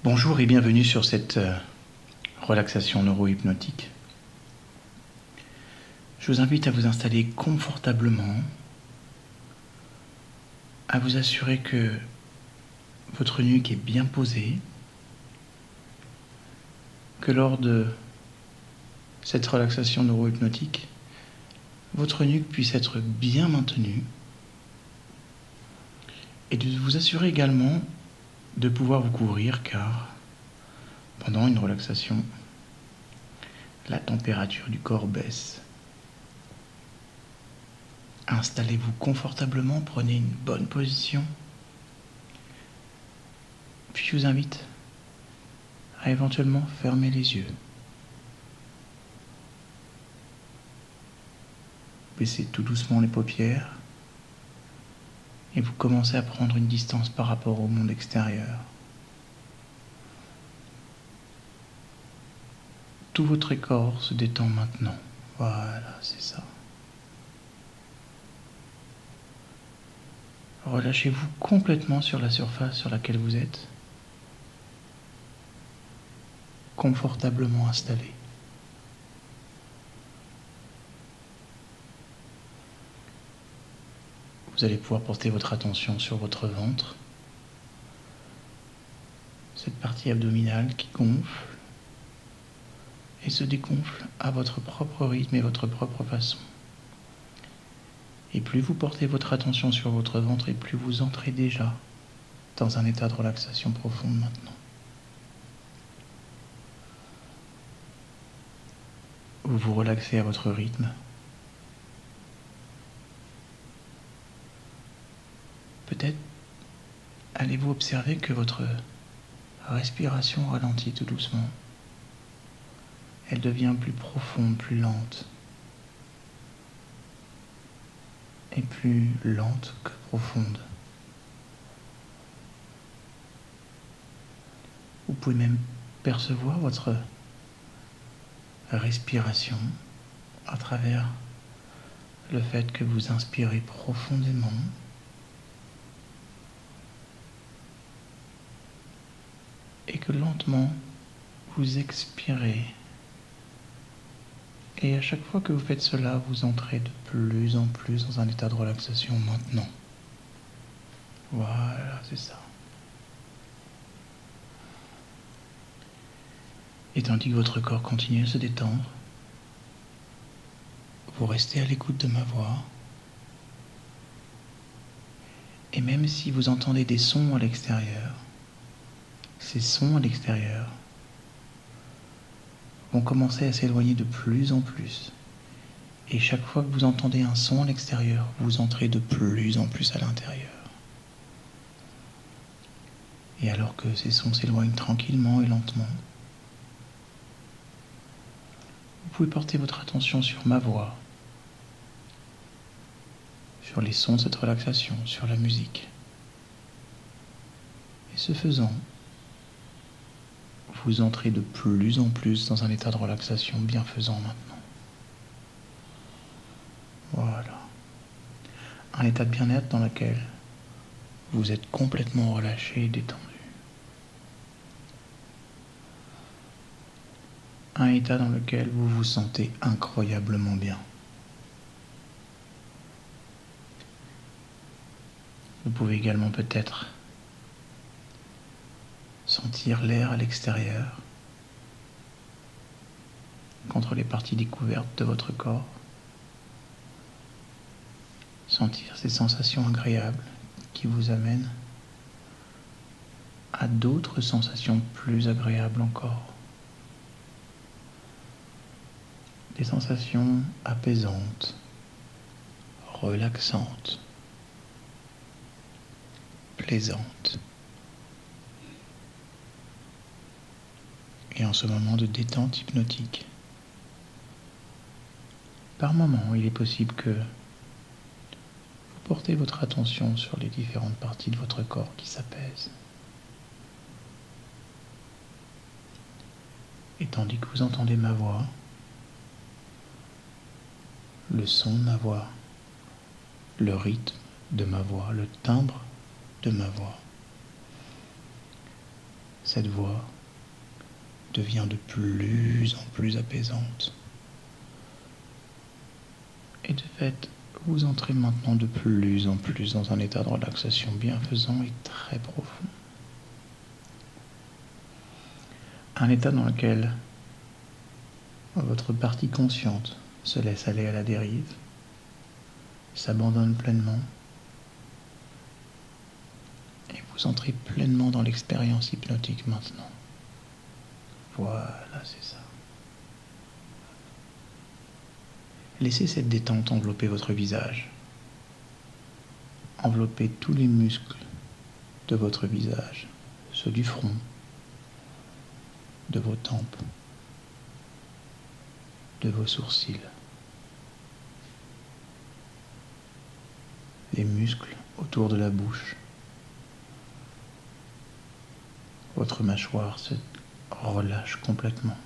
Bonjour et bienvenue sur cette relaxation neuro-hypnotique. Je vous invite à vous installer confortablement, à vous assurer que votre nuque est bien posée, que lors de cette relaxation neuro-hypnotique, votre nuque puisse être bien maintenue et de vous assurer également de pouvoir vous couvrir car pendant une relaxation, la température du corps baisse. Installez-vous confortablement, prenez une bonne position. Puis je vous invite à éventuellement fermer les yeux. Baissez tout doucement les paupières et vous commencez à prendre une distance par rapport au monde extérieur. Tout votre corps se détend maintenant. Voilà, c'est ça. Relâchez-vous complètement sur la surface sur laquelle vous êtes, confortablement installé. Vous allez pouvoir porter votre attention sur votre ventre, cette partie abdominale qui gonfle et se dégonfle à votre propre rythme et votre propre façon. Et plus vous portez votre attention sur votre ventre et plus vous entrez déjà dans un état de relaxation profonde maintenant. Vous vous relaxez à votre rythme. Peut-être allez-vous observer que votre respiration ralentit tout doucement. Elle devient plus profonde, plus lente. Et plus lente que profonde. Vous pouvez même percevoir votre respiration à travers le fait que vous inspirez profondément et que lentement vous expirez. Et à chaque fois que vous faites cela, vous entrez de plus en plus dans un état de relaxation maintenant. Voilà, c'est ça. Et tandis que votre corps continue à se détendre, vous restez à l'écoute de ma voix. Et même si vous entendez des sons à l'extérieur, ces sons à l'extérieur vont commencer à s'éloigner de plus en plus. Et chaque fois que vous entendez un son à l'extérieur, vous entrez de plus en plus à l'intérieur. Et alors que ces sons s'éloignent tranquillement et lentement, vous pouvez porter votre attention sur ma voix, sur les sons de cette relaxation, sur la musique. Et ce faisant, vous entrez de plus en plus dans un état de relaxation bienfaisant maintenant. Voilà. Un état de bien-être dans lequel vous êtes complètement relâché et détendu. Un état dans lequel vous vous sentez incroyablement bien. Vous pouvez également peut-être sentir l'air à l'extérieur contre les parties découvertes de votre corps. Sentir ces sensations agréables qui vous amènent à d'autres sensations plus agréables encore. Des sensations apaisantes, relaxantes, plaisantes. Et en ce moment de détente hypnotique, par moment, il est possible que vous portez votre attention sur les différentes parties de votre corps qui s'apaisent. Et tandis que vous entendez ma voix, le son de ma voix, le rythme de ma voix, le timbre de ma voix, cette voix devient de plus en plus apaisante. Et de fait, vous entrez maintenant de plus en plus dans un état de relaxation bienfaisant et très profond. Un état dans lequel votre partie consciente se laisse aller à la dérive, s'abandonne pleinement, et vous entrez pleinement dans l'expérience hypnotique maintenant. Voilà, c'est ça. Laissez cette détente envelopper votre visage. Enveloppez tous les muscles de votre visage, ceux du front, de vos tempes, de vos sourcils, les muscles autour de la bouche. Votre mâchoire se relâche complètement.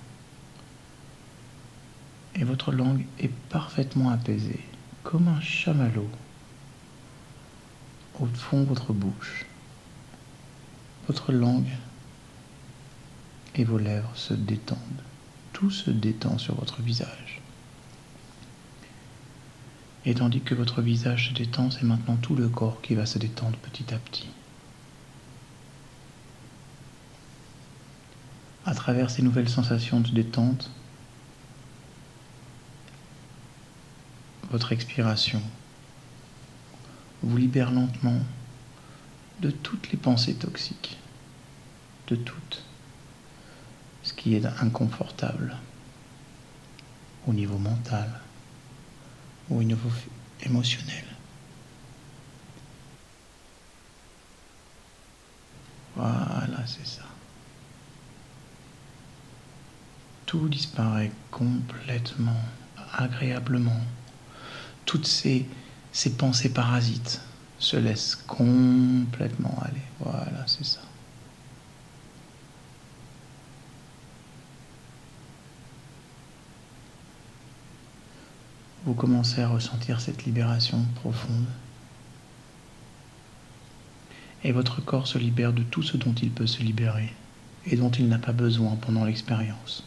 Et votre langue est parfaitement apaisée, comme un chamallow, au fond de votre bouche. Votre langue et vos lèvres se détendent. Tout se détend sur votre visage. Et tandis que votre visage se détend, c'est maintenant tout le corps qui va se détendre petit à petit. À travers ces nouvelles sensations de détente, votre expiration vous libère lentement de toutes les pensées toxiques, de tout ce qui est inconfortable au niveau mental ou au niveau émotionnel. Voilà, c'est ça. Tout disparaît complètement, agréablement. Toutes ces pensées parasites se laissent complètement aller. Voilà, c'est ça. Vous commencez à ressentir cette libération profonde. Et votre corps se libère de tout ce dont il peut se libérer et dont il n'a pas besoin pendant l'expérience.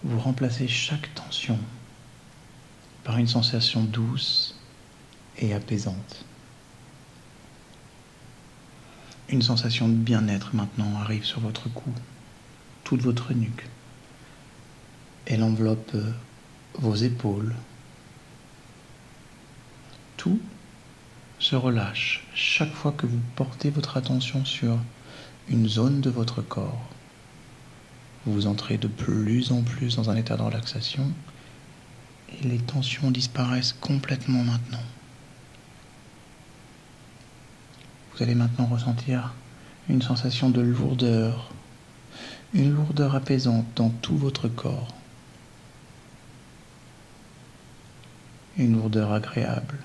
Vous remplacez chaque tension par une sensation douce et apaisante. Une sensation de bien-être maintenant arrive sur votre cou, toute votre nuque. Elle enveloppe vos épaules. Tout se relâche chaque fois que vous portez votre attention sur une zone de votre corps. Vous entrez de plus en plus dans un état de relaxation et les tensions disparaissent complètement maintenant. Vous allez maintenant ressentir une sensation de lourdeur, une lourdeur apaisante dans tout votre corps. Une lourdeur agréable.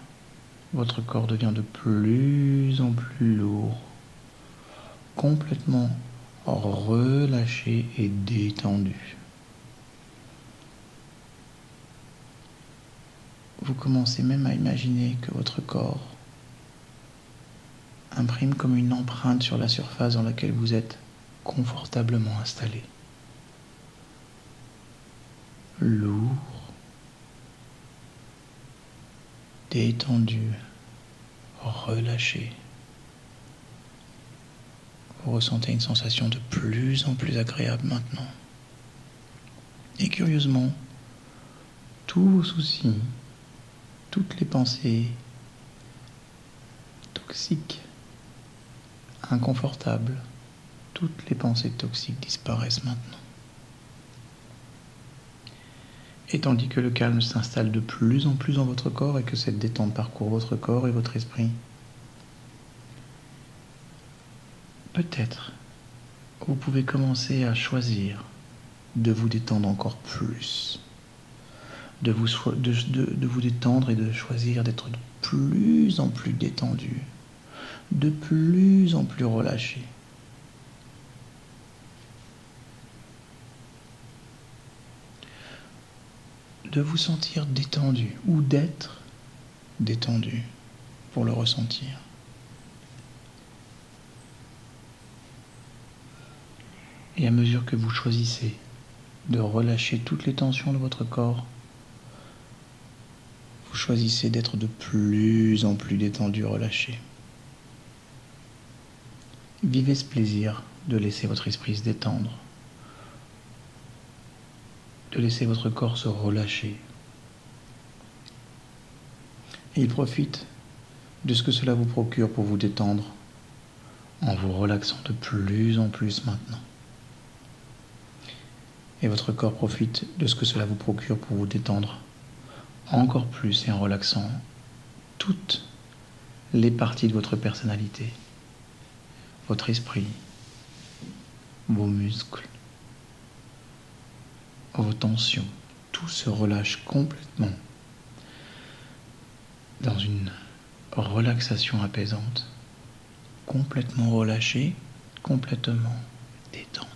Votre corps devient de plus en plus lourd, complètement relâché et détendu. Vous commencez même à imaginer que votre corps imprime comme une empreinte sur la surface dans laquelle vous êtes confortablement installé. Lourd, détendu, relâché. Vous ressentez une sensation de plus en plus agréable maintenant. Et curieusement, tous vos soucis, toutes les pensées toxiques, inconfortables, toutes les pensées toxiques disparaissent maintenant. Et tandis que le calme s'installe de plus en plus dans votre corps et que cette détente parcourt votre corps et votre esprit, peut-être vous pouvez commencer à choisir de vous détendre encore plus, de vous détendre et de choisir d'être de plus en plus détendu, de plus en plus relâché. De vous sentir détendu ou d'être détendu pour le ressentir. Et à mesure que vous choisissez de relâcher toutes les tensions de votre corps, vous choisissez d'être de plus en plus détendu, relâché. Vivez ce plaisir de laisser votre esprit se détendre, de laisser votre corps se relâcher. Et il profite de ce que cela vous procure pour vous détendre, en vous relaxant de plus en plus maintenant. Et votre corps profite de ce que cela vous procure pour vous détendre encore plus et en relaxant toutes les parties de votre personnalité, votre esprit, vos muscles, vos tensions. Tout se relâche complètement dans une relaxation apaisante, complètement relâché, complètement détendu.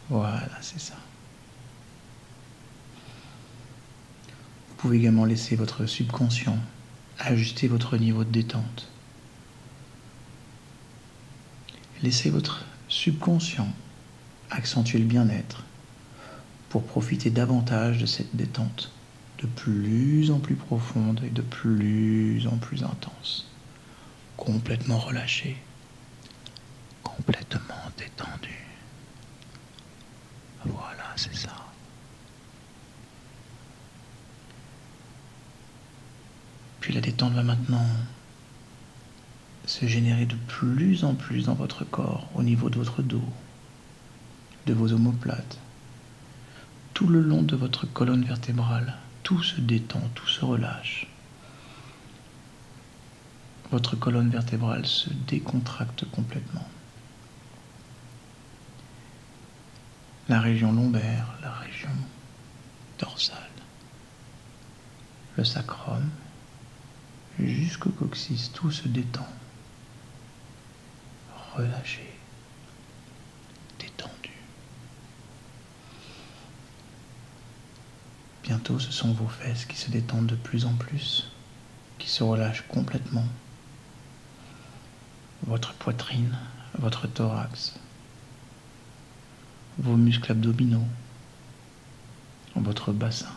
Voilà, c'est ça. Vous pouvez également laisser votre subconscient ajuster votre niveau de détente. Laissez votre subconscient accentuer le bien-être pour profiter davantage de cette détente, de plus en plus profonde et de plus en plus intense. Complètement relâché, complètement détendu. Voilà, c'est ça. Puis la détente va maintenant se générer de plus en plus dans votre corps, au niveau de votre dos, de vos omoplates, tout le long de votre colonne vertébrale. Tout se détend, tout se relâche. Votre colonne vertébrale se décontracte complètement. La région lombaire, la région dorsale, le sacrum, jusqu'au coccyx, tout se détend, relâché, détendu. Bientôt, ce sont vos fesses qui se détendent de plus en plus, qui se relâchent complètement. Votre poitrine, votre thorax, vos muscles abdominaux, votre bassin.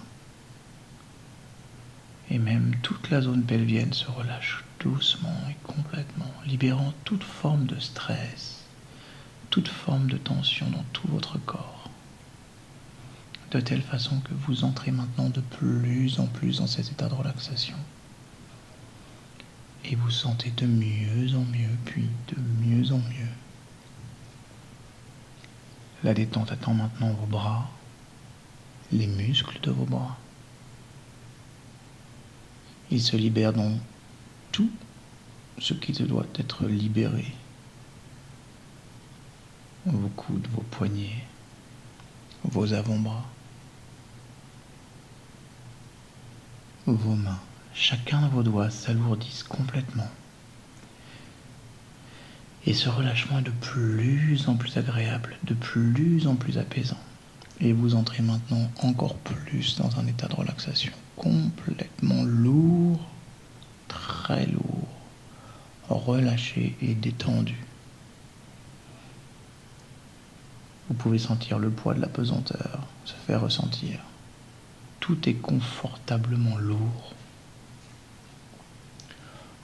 Et même toute la zone pelvienne se relâche doucement et complètement, libérant toute forme de stress, toute forme de tension dans tout votre corps. De telle façon que vous entrez maintenant de plus en plus dans cet état de relaxation. Et vous sentez de mieux en mieux, puis de mieux en mieux. La détente attend maintenant vos bras, les muscles de vos bras. Ils se libèrent dans tout ce qui doit être libéré. Vos coudes, vos poignets, vos avant-bras, vos mains. Chacun de vos doigts s'alourdissent complètement. Et ce relâchement est de plus en plus agréable, de plus en plus apaisant. Et vous entrez maintenant encore plus dans un état de relaxation complètement lourd, très lourd, relâché et détendu. Vous pouvez sentir le poids de la pesanteur se faire ressentir. Tout est confortablement lourd.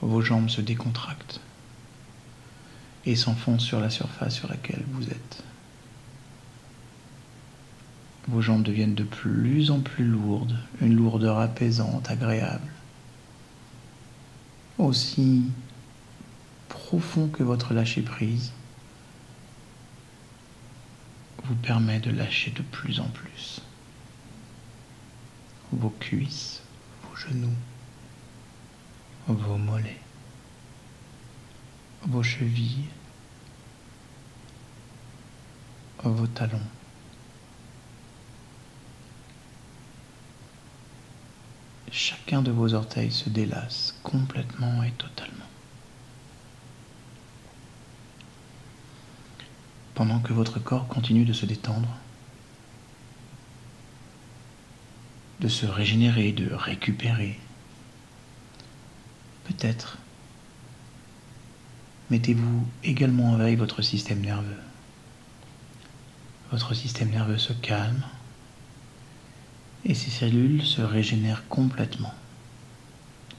Vos jambes se décontractent et s'enfoncent sur la surface sur laquelle vous êtes. Vos jambes deviennent de plus en plus lourdes, une lourdeur apaisante, agréable. Aussi profond que votre lâcher-prise vous permet de lâcher de plus en plus. Vos cuisses, vos genoux, vos mollets, vos chevilles, vos talons. Chacun de vos orteils se délasse complètement et totalement. Pendant que votre corps continue de se détendre, de se régénérer, de récupérer, peut-être mettez-vous également en veille votre système nerveux. Votre système nerveux se calme et ses cellules se régénèrent complètement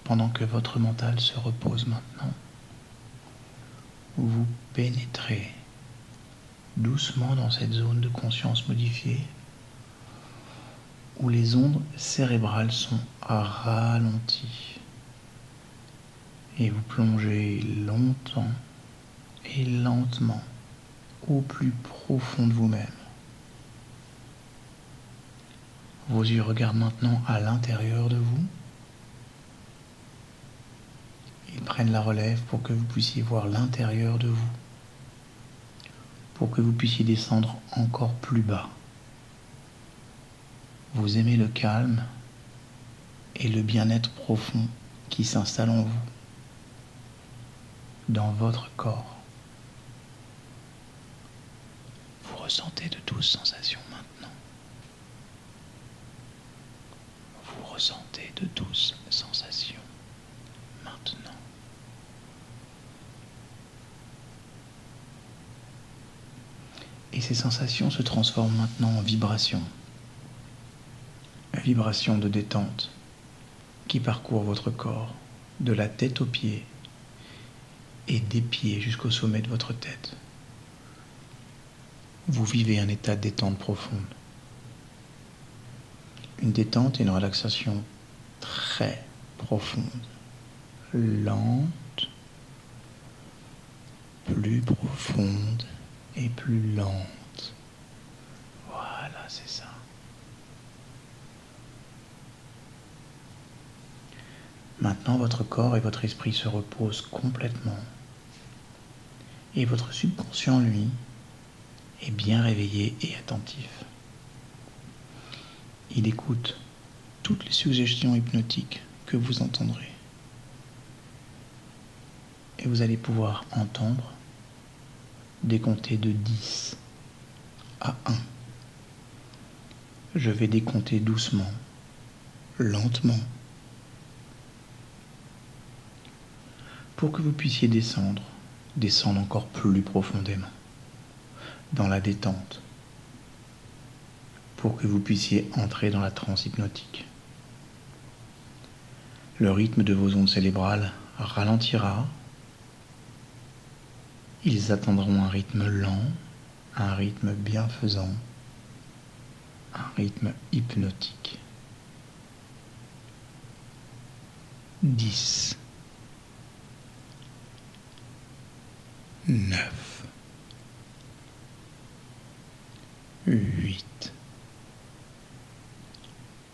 pendant que votre mental se repose maintenant. Vous pénétrez doucement dans cette zone de conscience modifiée où les ondes cérébrales sont ralenties et vous plongez longtemps et lentement au plus profond de vous-même. Vos yeux regardent maintenant à l'intérieur de vous. Ils prennent la relève pour que vous puissiez voir l'intérieur de vous, pour que vous puissiez descendre encore plus bas. Vous aimez le calme et le bien-être profond qui s'installe en vous, dans votre corps. Vous ressentez de douces sensations maintenant. Vous ressentez de douces sensations maintenant. Et ces sensations se transforment maintenant en vibrations. Vibration de détente qui parcourt votre corps, de la tête aux pieds et des pieds jusqu'au sommet de votre tête. Vous vivez un état de détente profonde. Une détente et une relaxation très profonde, lente, plus profonde et plus lente. Voilà, c'est ça. Maintenant, votre corps et votre esprit se reposent complètement. Et votre subconscient, lui, est bien réveillé et attentif. Il écoute toutes les suggestions hypnotiques que vous entendrez. Et vous allez pouvoir entendre décompter de 10 à 1. Je vais décompter doucement, lentement, pour que vous puissiez descendre encore plus profondément, dans la détente, pour que vous puissiez entrer dans la transe hypnotique. Le rythme de vos ondes cérébrales ralentira. Ils atteindront un rythme lent, un rythme bienfaisant, un rythme hypnotique. 10, 9, 8.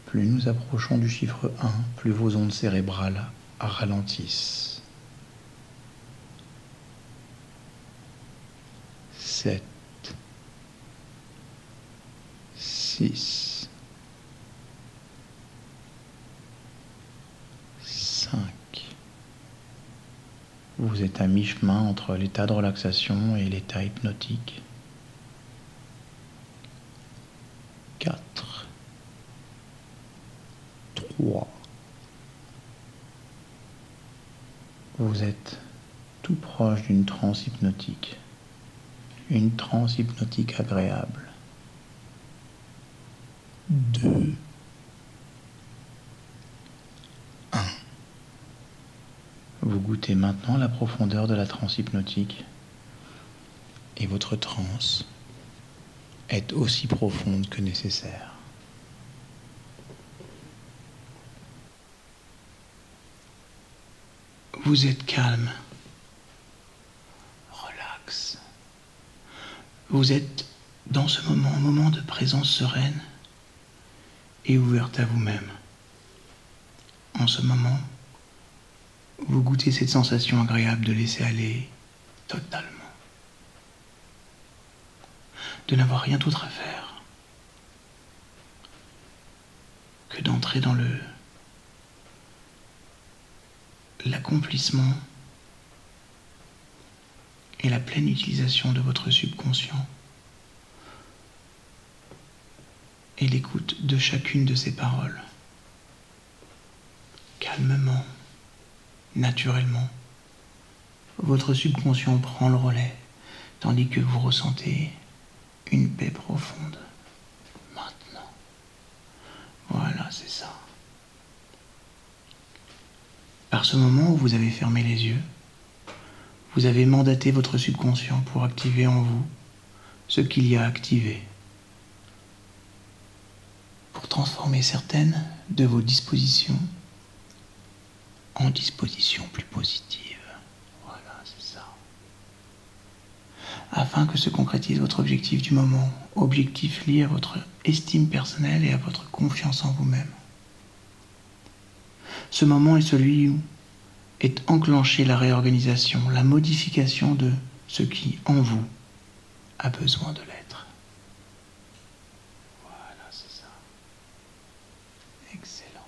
Plus nous approchons du chiffre 1, plus vos ondes cérébrales ralentissent. 7, 6, 5. Vous êtes à mi-chemin entre l'état de relaxation et l'état hypnotique. 4, 3. Vous êtes tout proche d'une transe hypnotique. Une transe hypnotique agréable. 2, 1. Vous goûtez maintenant la profondeur de la transe hypnotique et votre transe est aussi profonde que nécessaire. Vous êtes calme, relax. Vous êtes dans ce moment, un moment de présence sereine et ouverte à vous-même. En ce moment, vous goûtez cette sensation agréable de laisser aller totalement. De n'avoir rien d'autre à faire que d'entrer dans l'accomplissement et la pleine utilisation de votre subconscient et l'écoute de chacune de ces paroles. Calmement, naturellement, votre subconscient prend le relais tandis que vous ressentez une paix profonde. Maintenant. Voilà, c'est ça. Par ce moment où vous avez fermé les yeux, vous avez mandaté votre subconscient pour activer en vous ce qu'il y a activé, pour transformer certaines de vos dispositions en dispositions plus positives. Voilà, c'est ça. Afin que se concrétise votre objectif du moment, objectif lié à votre estime personnelle et à votre confiance en vous-même. Ce moment est celui où est enclenchée la réorganisation, la modification de ce qui, en vous, a besoin de l'être. Voilà, c'est ça. Excellent.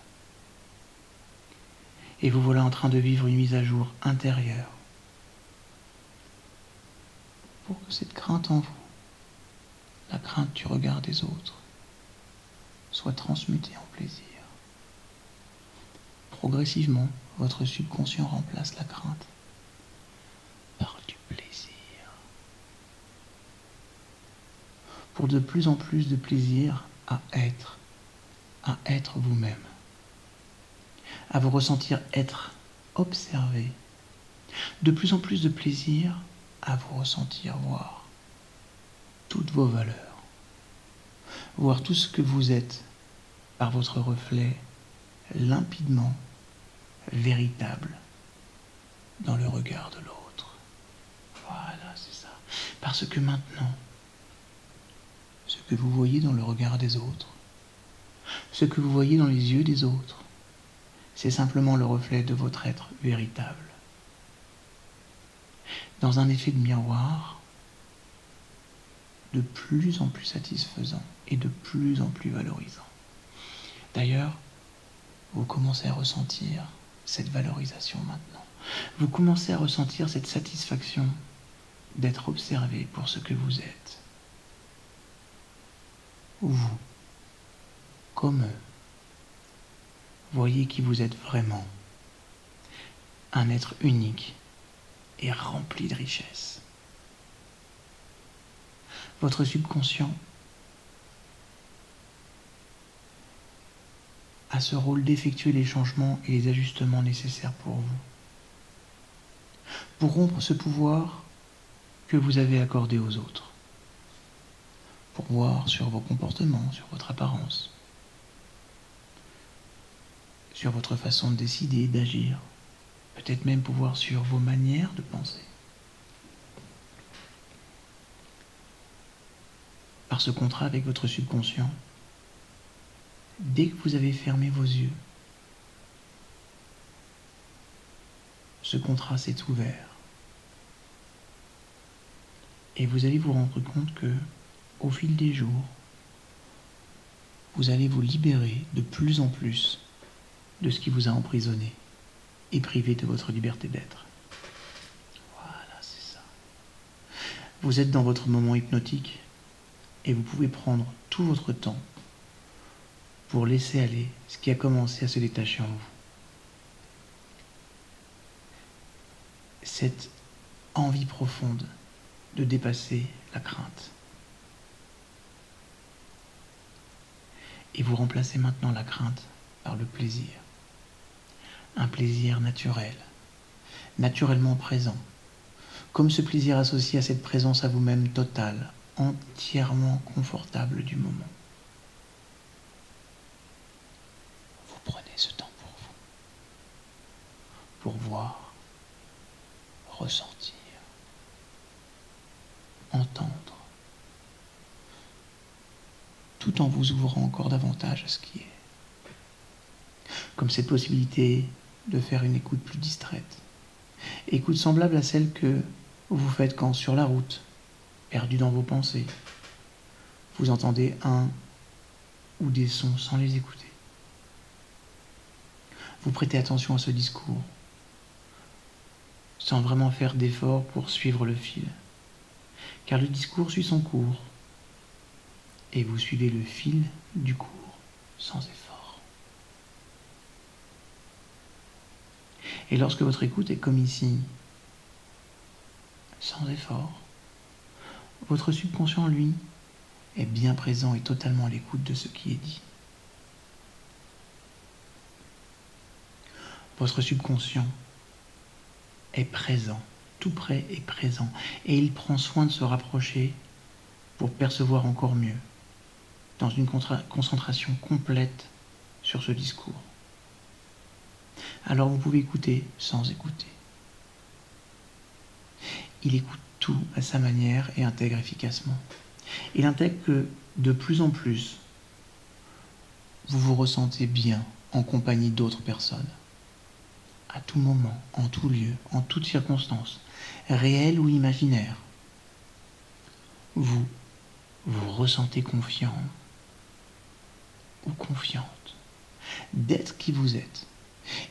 Et vous voilà en train de vivre une mise à jour intérieure pour que cette crainte en vous, la crainte du regard des autres, soit transmutée en plaisir. Progressivement, votre subconscient remplace la crainte par du plaisir. Pour de plus en plus de plaisir à être vous-même, à vous ressentir être observé, de plus en plus de plaisir à vous ressentir voir toutes vos valeurs, voir tout ce que vous êtes par votre reflet limpidement véritable dans le regard de l'autre. Voilà, c'est ça. Parce que maintenant, ce que vous voyez dans le regard des autres, ce que vous voyez dans les yeux des autres, c'est simplement le reflet de votre être véritable. Dans un effet de miroir, de plus en plus satisfaisant et de plus en plus valorisant. D'ailleurs, vous commencez à ressentir cette valorisation maintenant. Vous commencez à ressentir cette satisfaction d'être observé pour ce que vous êtes. Vous, comme eux, voyez qui vous êtes vraiment. Un être unique et rempli de richesse. Votre subconscient a ce rôle d'effectuer les changements et les ajustements nécessaires pour vous. Pour rompre ce pouvoir que vous avez accordé aux autres. Pour voir sur vos comportements, sur votre apparence, sur votre façon de décider, d'agir, peut-être même pour voir sur vos manières de penser. Par ce contrat avec votre subconscient, dès que vous avez fermé vos yeux, ce contrat s'est ouvert. Et vous allez vous rendre compte que, au fil des jours, vous allez vous libérer de plus en plus de ce qui vous a emprisonné et privé de votre liberté d'être. Voilà, c'est ça. Vous êtes dans votre moment hypnotique et vous pouvez prendre tout votre temps pour laisser aller ce qui a commencé à se détacher en vous. Cette envie profonde de dépasser la crainte. Et vous remplacez maintenant la crainte par le plaisir. Un plaisir naturel, naturellement présent, comme ce plaisir associé à cette présence à vous-même totale, entièrement confortable du moment. Vous prenez ce temps pour voir, ressentir, entendre, tout en vous ouvrant encore davantage à ce qui est. Comme cette possibilité de faire une écoute plus distraite. Écoute semblable à celle que vous faites quand sur la route, perdu dans vos pensées, vous entendez un ou des sons sans les écouter. Vous prêtez attention à ce discours, sans vraiment faire d'efforts pour suivre le fil. Car le discours suit son cours, et vous suivez le fil du cours sans effort. Et lorsque votre écoute est comme ici, sans effort, votre subconscient, lui, est bien présent et totalement à l'écoute de ce qui est dit. Votre subconscient est présent, tout près et présent, et il prend soin de se rapprocher pour percevoir encore mieux, dans une concentration complète sur ce discours. Alors vous pouvez écouter sans écouter. Il écoute tout à sa manière et intègre efficacement. Il intègre que de plus en plus, vous vous ressentez bien en compagnie d'autres personnes, à tout moment, en tout lieu, en toutes circonstances, réelles ou imaginaires. Vous vous ressentez confiant ou confiante d'être qui vous êtes.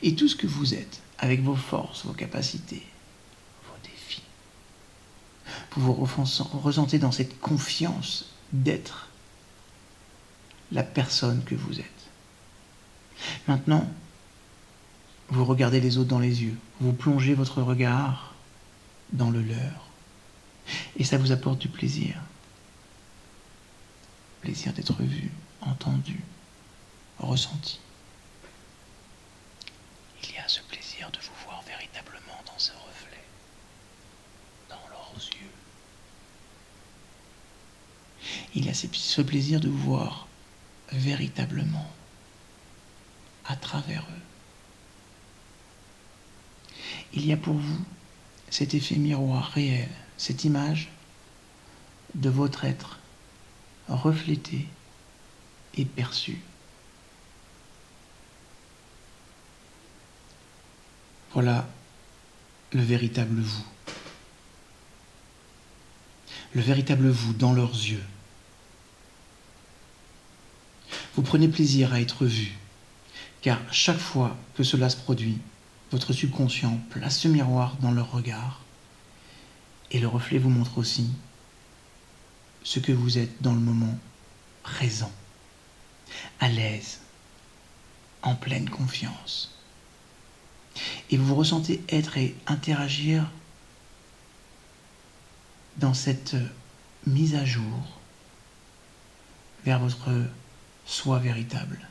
Et tout ce que vous êtes, avec vos forces, vos capacités, vos défis, vous vous ressentez dans cette confiance d'être la personne que vous êtes. Maintenant, vous regardez les autres dans les yeux, vous plongez votre regard dans le leur, et ça vous apporte du plaisir. Plaisir d'être vu, entendu, ressenti. Il y a ce plaisir de vous voir véritablement dans ce reflet, dans leurs yeux. Il y a ce plaisir de vous voir véritablement à travers eux. Il y a pour vous cet effet miroir réel, cette image de votre être reflété et perçu. Voilà le véritable vous. Le véritable vous dans leurs yeux. Vous prenez plaisir à être vu, car chaque fois que cela se produit, votre subconscient place ce miroir dans leur regard, et le reflet vous montre aussi ce que vous êtes dans le moment présent, à l'aise, en pleine confiance. Et vous vous ressentez être et interagir dans cette mise à jour vers votre soi véritable.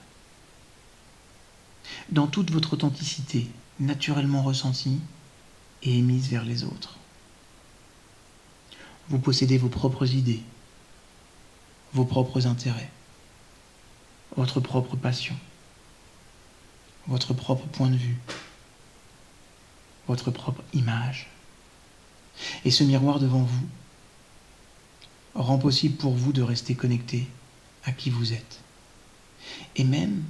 Dans toute votre authenticité, naturellement ressentie et émise vers les autres. Vous possédez vos propres idées, vos propres intérêts, votre propre passion, votre propre point de vue, votre propre image. Et ce miroir devant vous rend possible pour vous de rester connecté à qui vous êtes. Et même,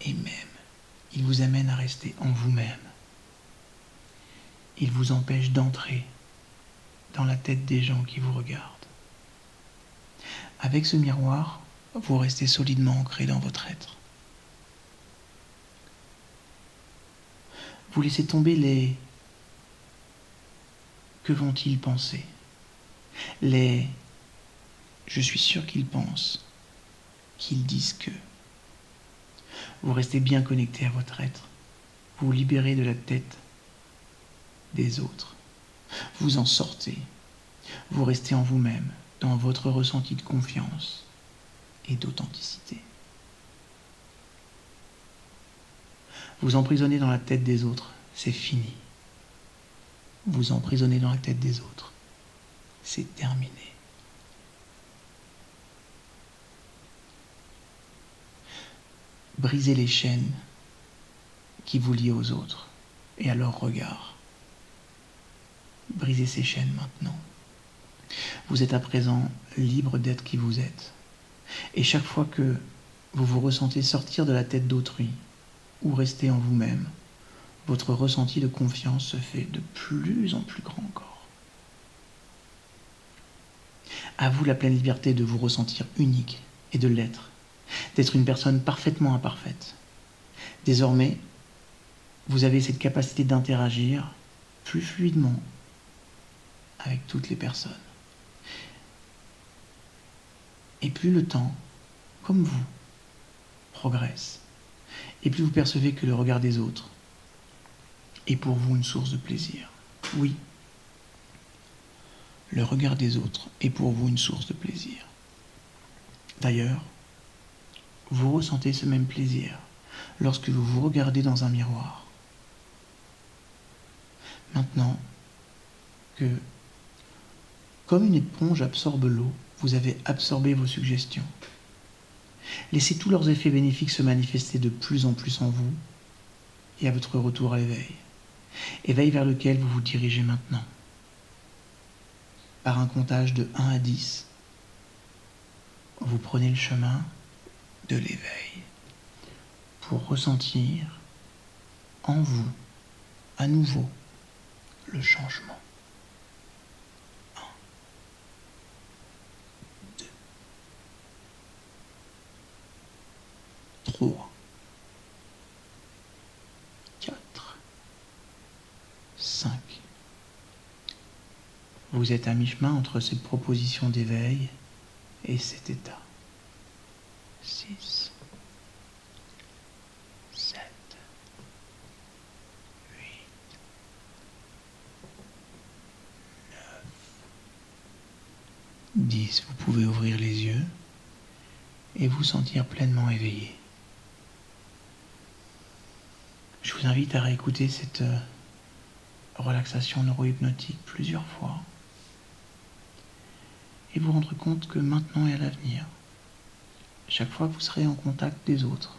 il vous amène à rester en vous-même. Il vous empêche d'entrer dans la tête des gens qui vous regardent. Avec ce miroir, vous restez solidement ancré dans votre être. Vous laissez tomber les « que vont-ils penser ?» les « je suis sûr qu'ils pensent », qu'ils disent que. Vous restez bien connecté à votre être. Vous vous libérez de la tête des autres. Vous en sortez. Vous restez en vous-même, dans votre ressenti de confiance et d'authenticité. Vous emprisonnez dans la tête des autres, c'est fini. Vous emprisonnez dans la tête des autres, c'est terminé. Brisez les chaînes qui vous lient aux autres et à leur regard. Brisez ces chaînes maintenant. Vous êtes à présent libre d'être qui vous êtes. Et chaque fois que vous vous ressentez sortir de la tête d'autrui ou rester en vous-même, votre ressenti de confiance se fait de plus en plus grand encore. À vous la pleine liberté de vous ressentir unique et de l'être, d'être une personne parfaitement imparfaite. Désormais, vous avez cette capacité d'interagir plus fluidement avec toutes les personnes. Et plus le temps, comme vous, progresse, et plus vous percevez que le regard des autres est pour vous une source de plaisir. Oui, le regard des autres est pour vous une source de plaisir. D'ailleurs, vous ressentez ce même plaisir lorsque vous vous regardez dans un miroir. Maintenant que, comme une éponge absorbe l'eau, vous avez absorbé vos suggestions. Laissez tous leurs effets bénéfiques se manifester de plus en plus en vous et à votre retour à l'éveil. Éveil vers lequel vous vous dirigez maintenant. Par un comptage de 1 à 10, vous prenez le chemin de l'éveil pour ressentir en vous, à nouveau, le changement. 1, 2, 3, 4, 5. Vous êtes à mi-chemin entre cette proposition d'éveil et cet état. 6, 7, 8, 9, 10. Vous pouvez ouvrir les yeux et vous sentir pleinement éveillé. Je vous invite à réécouter cette relaxation neuro-hypnotique plusieurs fois et vous rendre compte que maintenant et à l'avenir, chaque fois que vous serez en contact des autres,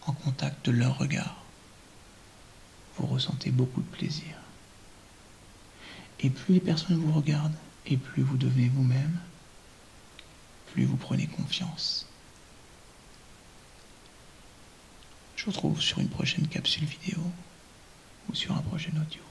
en contact de leur regard, vous ressentez beaucoup de plaisir. Et plus les personnes vous regardent, et plus vous devenez vous-même, plus vous prenez confiance. Je vous retrouve sur une prochaine capsule vidéo ou sur un prochain audio.